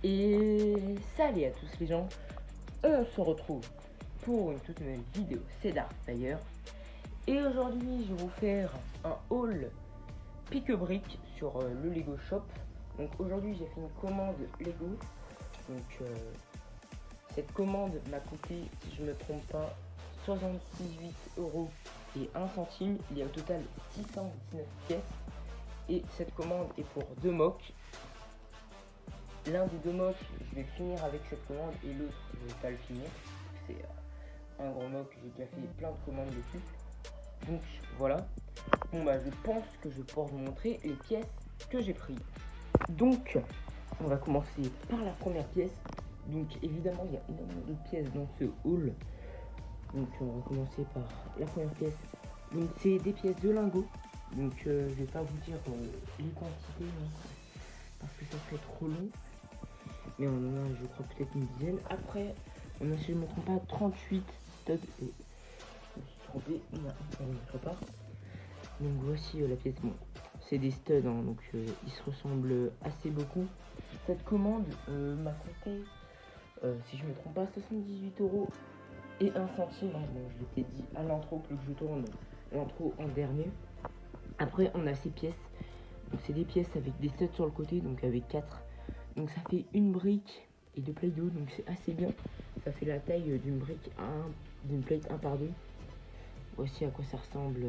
Et salut à tous les gens, on se retrouve pour une toute nouvelle vidéo, c'est Darkfire. Et aujourd'hui je vais vous faire un haul pique-brique sur le Lego Shop. Donc aujourd'hui j'ai fait une commande Lego. Donc cette commande m'a coûté, si je ne me trompe pas, 78 € et 1 centime. Il y a au total 619 pièces. Et cette commande est pour 2 mocks. L'un des 2 mocks, je vais finir avec cette commande et l'autre, je vais pas le finir. C'est un gros mock, j'ai déjà fait plein de commandes dessus. Donc voilà. Bon bah je pense que je vais pouvoir vous montrer les pièces que j'ai prises. Donc on va commencer par la première pièce. Donc évidemment il y a énormément de pièces dans ce haul. Donc on va commencer par la première pièce. Donc c'est des pièces de lingots. Donc je vais pas vous dire les quantités parce que ça serait trop long. Mais on en a, je crois, peut-être une dizaine. Après, on a, si je ne me trompe pas, 38 studs. Et je me suis trompé, il y en a un qui repart. Donc voici la pièce. Bon, c'est des studs, hein, donc ils se ressemblent assez beaucoup. Cette commande m'a coûté, si je ne me trompe pas, 78 € et 1 centime. Hein. Bon, je t'ai dit à l'intro que je tourne l'intro en dernier. Après, on a ces pièces. Donc c'est des pièces avec des studs sur le côté, donc avec 4. Donc ça fait une brique et 2 plates d'eau, donc c'est assez bien. Ça fait la taille d'une brique d'une plate 1 par 2. Voici à quoi ça ressemble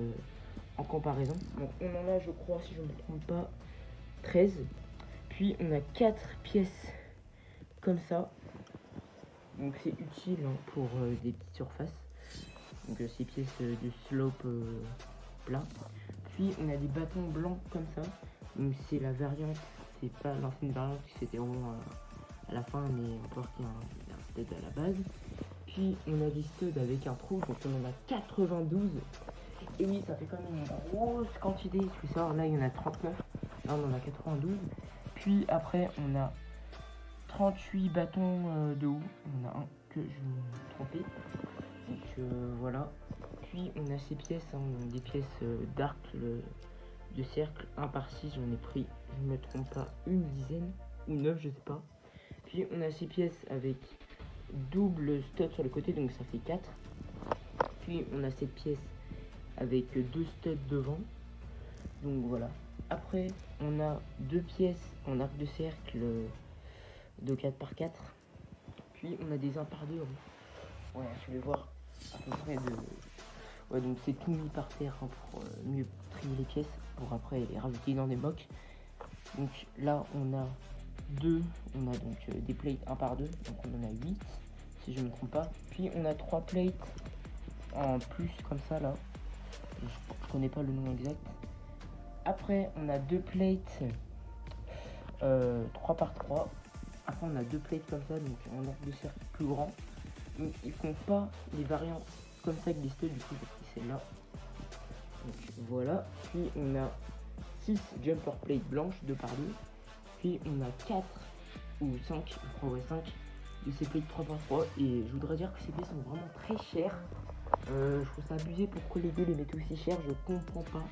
en comparaison. Donc on en a, je crois, si je ne me trompe pas, 13. Puis on a 4 pièces comme ça. Donc c'est utile hein, pour des petites surfaces. Donc ces pièces de slope plat. Puis on a des bâtons blancs comme ça. Donc c'est la variante, c'est pas l'ancienne variante qui c'était vraiment à la fin, mais on peut voir qu'il y a un stud à la base. Puis on a des studs avec un trou, donc on en a 92. Et oui, ça fait quand même une grosse quantité. Il faut savoir, là il y en a 39, là on en a 92. Puis après on a 38 bâtons de haut. On a un que je me trompais. Donc voilà. Puis on a ces pièces, hein, des pièces d'arc de cercle 1 par 6, j'en ai pris, je ne me trompe pas, une dizaine ou 9, je sais pas. Puis on a ces pièces avec double stud sur le côté, donc ça fait 4. Puis on a cette pièce avec 2 studs devant, donc voilà. Après on a 2 pièces en arc de cercle de 4 par 4. Puis on a des 1 par 2. Voilà, je vais voir à peu près de... Ouais, donc c'est tout mis par terre hein, pour mieux trier les pièces, pour après les rajouter dans des mocks. Donc là on a donc des plates 1 par 2, donc on en a 8 si je ne me trompe pas. Puis on a 3 plates en plus comme ça là, je connais pas le nom exact. Après on a 2 plates 3 par 3. Après on a 2 plates comme ça, donc en arc de cercle plus grand. Donc ils font pas les variantes comme ça avec des studs, du coup j'ai pris celle-là. Donc voilà. Puis on a 6 jumper plates blanches 2 par 2. Puis on a 4 ou 5, je crois ouais 5 de ces plates 3 par 3. Et je voudrais dire que ces pièces sont vraiment très chères. Je trouve ça abusé pourquoi les deux les mettent aussi chers, je comprends pas.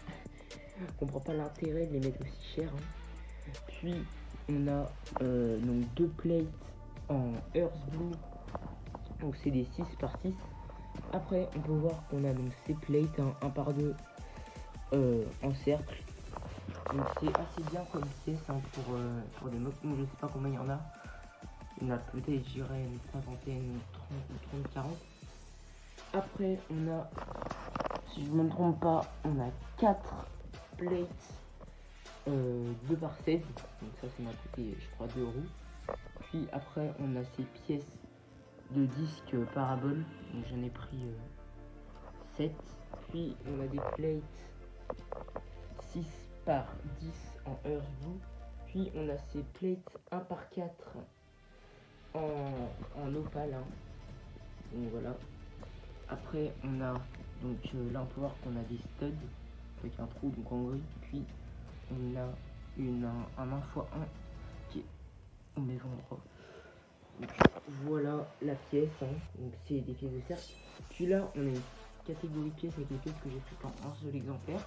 Je comprends pas l'intérêt de les mettre aussi chers. Hein. Puis on a donc 2 plates en Earth Blue. Donc c'est des 6 par 6. Après on peut voir qu'on a donc ces plates 1 par 2 en cercle. Donc c'est assez bien comme pièce hein, pour des mocks. Je sais pas combien il y en a. Il y en a peut-être je dirais une cinquantaine, 30 ou 30, 40. Après on a, si je ne me trompe pas, on a 4 plates 2 par 16. Donc ça m'a coûté je crois 2 €. Puis après on a ces pièces de disques parabole, donc j'en ai pris 7. Puis on a des plates 6 par 10 en Earth Blue. Puis on a ces plates 1 par 4 en opale. Hein. Donc voilà. Après on a donc là on peut voir qu'on a des studs avec un trou donc en gris. Puis on a un 1x1 qui est au maison droit. Donc voilà la pièce, hein. Donc c'est des pièces de cercle. Puis là on a une catégorie de pièces avec les pièces que j'ai prises en un seul exemplaire.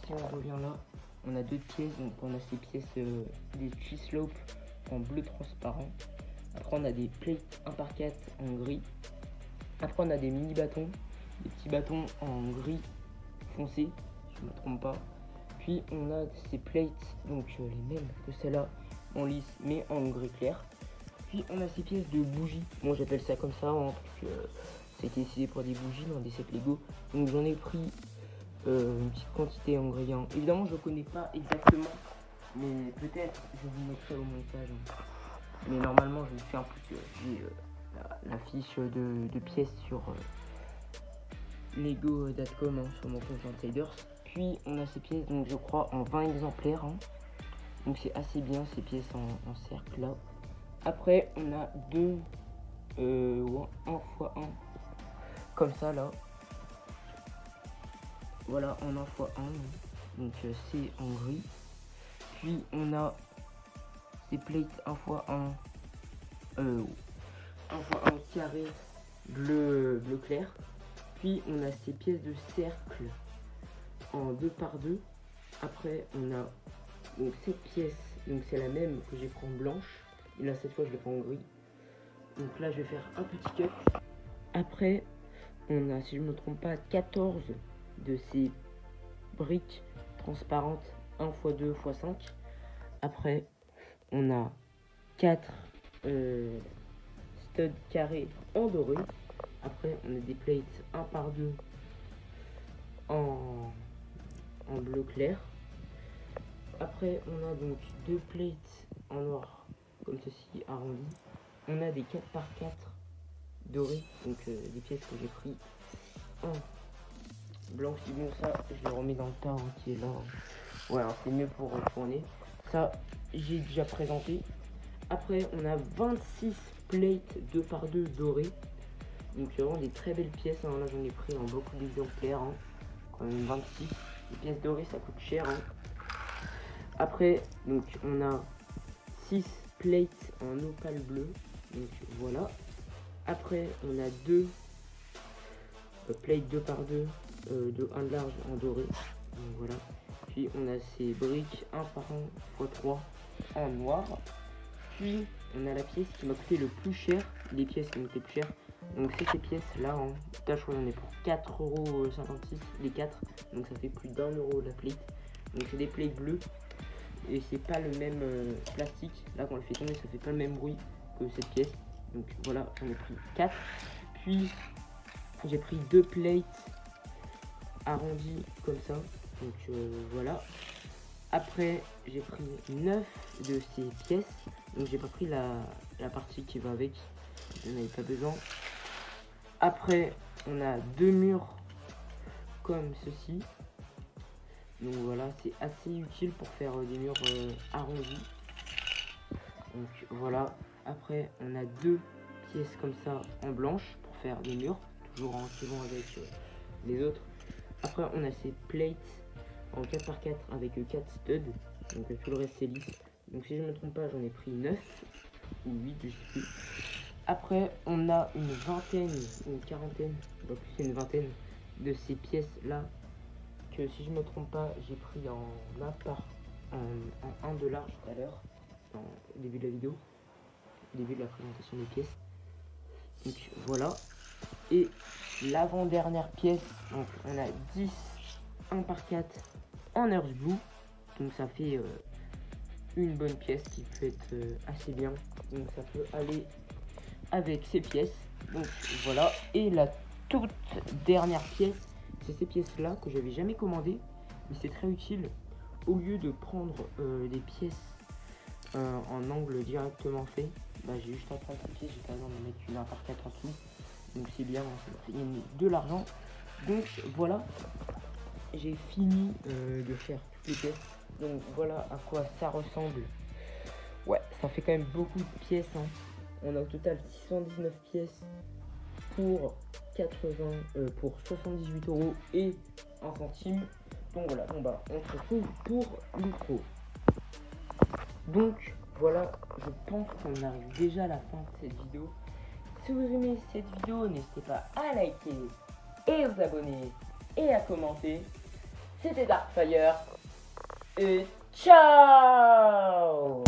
Si on revient là, on a 2 pièces, donc on a ces pièces des tree slope en bleu transparent. Après on a des plates 1x4 en gris. Après on a des mini bâtons, des petits bâtons en gris foncé, si je ne me trompe pas. Puis on a ces plates, donc les mêmes que celle-là, en lisse mais en gris clair. Puis on a ces pièces de bougies, moi j'appelle ça comme ça, hein, parce que c'était décidé pour des bougies dans des sets Lego. Donc j'en ai pris une petite quantité en gris. Évidemment je ne connais pas exactement, mais peut-être je vous mettrai au montage. Mais normalement je me souviens plus que j'ai la fiche de pièces sur Lego.com sur mon compte Insiders. Puis on a ces pièces, donc je crois en 20 exemplaires. Donc c'est assez bien ces pièces en cercle là. Après on a 1x1 comme ça là. Voilà, en 1x1. Donc c'est en gris. Puis on a ces plates 1x1 carré bleu clair. Puis on a ces pièces de cercle en 2x2. Après on a donc cette pièce, donc c'est la même que j'ai pris en blanche. Et là cette fois je l'ai pris en gris. Donc là je vais faire un petit cut. Après on a, si je ne me trompe pas, 14 de ces briques transparentes 1x2x5. Après on a 4 studs carrés en doré. Après on a des plates 1x2 en bleu clair. Après on a donc 2 plates en noir comme ceci arrondies. On a des 4x4 dorés, donc des pièces que j'ai pris en blanc. Bon ça je le remets dans le tas qui est là. Ouais, c'est mieux pour retourner. Ça j'ai déjà présenté. Après on a 26 plates 2x2 dorées. Donc c'est vraiment des très belles pièces. Là j'en ai pris en beaucoup d'exemplaires. Quand même 26. Les pièces dorées ça coûte cher. Après donc on a 6 plates en opale bleu. Donc voilà. Après on a 2 plates 2x2 de 1 de large en doré. Donc voilà. Puis on a ces briques 1x1x3 en noir. Puis on a la pièce qui m'a coûté le plus cher. Les pièces qui m'ont coûté le plus cher. Donc c'est ces pièces là. Là je crois j'en ai pour 4,56€ les 4. Donc ça fait plus d'1€ la plate. Donc c'est des plates bleues. Et c'est pas le même plastique. Là quand on le fait tomber ça fait pas le même bruit que cette pièce. Donc voilà, j'en ai pris 4. Puis j'ai pris 2 plates arrondies comme ça. Donc voilà. Après j'ai pris 9 de ces pièces. Donc j'ai pas pris la partie qui va avec. Je n'en avais pas besoin. Après on a 2 murs comme ceci. Donc voilà, c'est assez utile pour faire des murs arrondis. Donc voilà. Après on a 2 pièces comme ça en blanche pour faire des murs. Toujours en suivant avec les autres. Après on a ces plates en 4x4 avec 4 studs. Donc tout le reste c'est lisse. Donc si je ne me trompe pas j'en ai pris 9 ou 8 je sais plus. Après on a une vingtaine, une quarantaine, plus c'est une vingtaine de ces pièces là. Que si je me trompe pas j'ai pris en en 1 de large tout à l'heure. Au début de la vidéo. Au début de la présentation des pièces. Donc voilà. Et l'avant-dernière pièce, donc on a 10 1x4 en Earth Blue. Donc ça fait une bonne pièce qui peut être assez bien. Donc ça peut aller avec ces pièces. Donc voilà. Et la toute dernière pièce, c'est ces pièces là que j'avais jamais commandé. Mais c'est très utile. Au lieu de prendre des pièces en angle directement fait, bah, j'ai juste à prendre ces pièces, j'ai pas besoin de mettre une 1x4 en dessous. Donc c'est bien, ça va gagner de l'argent. Donc voilà, j'ai fini de faire toutes les pièces. Donc voilà à quoi ça ressemble. Ouais, ça fait quand même beaucoup de pièces. On a au total 619 pièces pour 78€ et 1 centime. Donc voilà, bon bah on se retrouve pour l'intro. Donc voilà, je pense qu'on arrive déjà à la fin de cette vidéo. Si vous aimez cette vidéo, n'hésitez pas à liker et vous abonner et à commenter. C'était Darkfire et ciao!